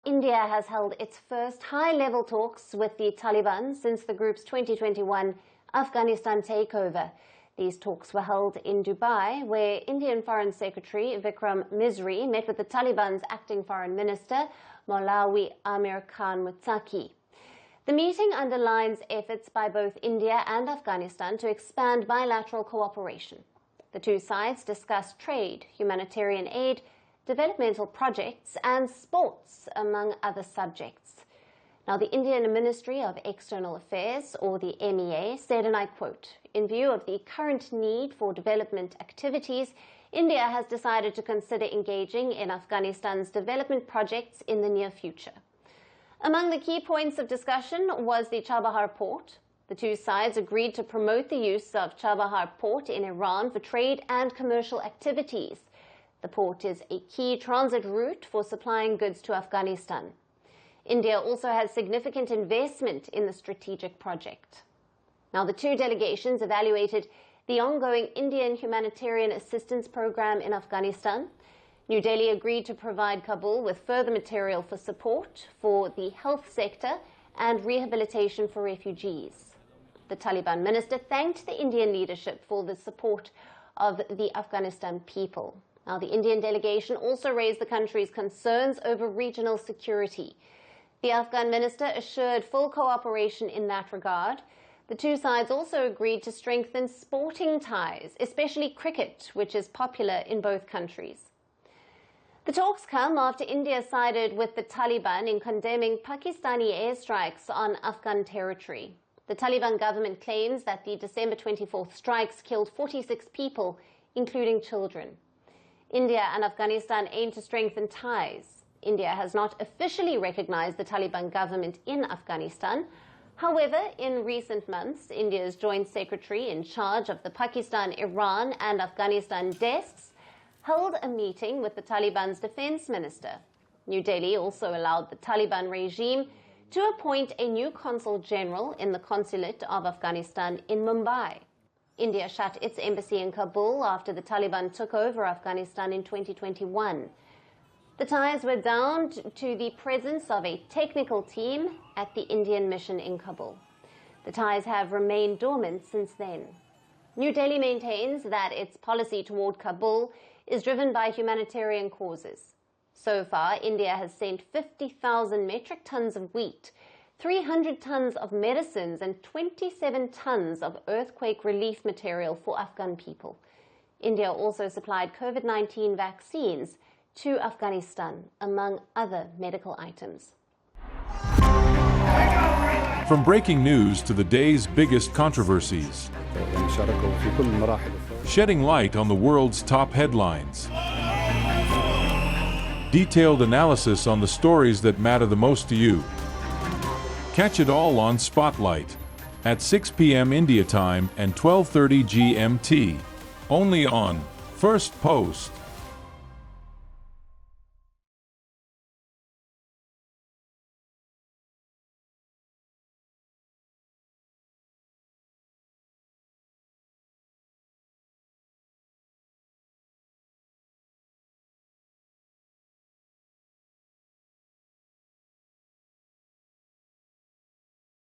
India has held its first high-level talks with the Taliban since the group's 2021 Afghanistan takeover. These talks were held in Dubai, where Indian Foreign Secretary Vikram Misri met with the Taliban's acting foreign minister, Mawlawi Amir Khan Muttaqi. The meeting underlines efforts by both India and Afghanistan to expand bilateral cooperation. The two sides discussed trade, humanitarian aid, developmental projects and sports, among other subjects. Now, the Indian Ministry of External Affairs, or the MEA, said, and I quote, "In view of the current need for development activities, India has decided to consider engaging in Afghanistan's development projects in the near future." Among the key points of discussion was the Chabahar Port. The two sides agreed to promote the use of Chabahar Port in Iran for trade and commercial activities. The port is a key transit route for supplying goods to Afghanistan. India also has significant investment in the strategic project. Now, the two delegations evaluated the ongoing Indian humanitarian assistance program in Afghanistan. New Delhi agreed to provide Kabul with further material for support for the health sector and rehabilitation for refugees. The Taliban minister thanked the Indian leadership for the support of the Afghanistan people. Now, the Indian delegation also raised the country's concerns over regional security. The Afghan minister assured full cooperation in that regard. The two sides also agreed to strengthen sporting ties, especially cricket, which is popular in both countries. The talks come after India sided with the Taliban in condemning Pakistani airstrikes on Afghan territory. The Taliban government claims that the December 24th strikes killed 46 people, including children. India and Afghanistan aim to strengthen ties. India has not officially recognized the Taliban government in Afghanistan. However, in recent months, India's joint secretary in charge of the Pakistan, Iran and Afghanistan desks held a meeting with the Taliban's defense minister. New Delhi also allowed the Taliban regime to appoint a new consul general in the consulate of Afghanistan in Mumbai. India shut its embassy in Kabul after the Taliban took over Afghanistan in 2021. The ties were down to the presence of a technical team at the Indian mission in Kabul. The ties have remained dormant since then. New Delhi maintains that its policy toward Kabul is driven by humanitarian causes. So far, India has sent 50,000 metric tons of wheat, 300 tons of medicines and 27 tons of earthquake relief material for Afghan people. India also supplied COVID-19 vaccines to Afghanistan, among other medical items. From breaking news to the day's biggest controversies, shedding light on the world's top headlines, detailed analysis on the stories that matter the most to you. Catch it all on Spotlight at 6 p.m. India time and 12:30 GMT, only on Firstpost.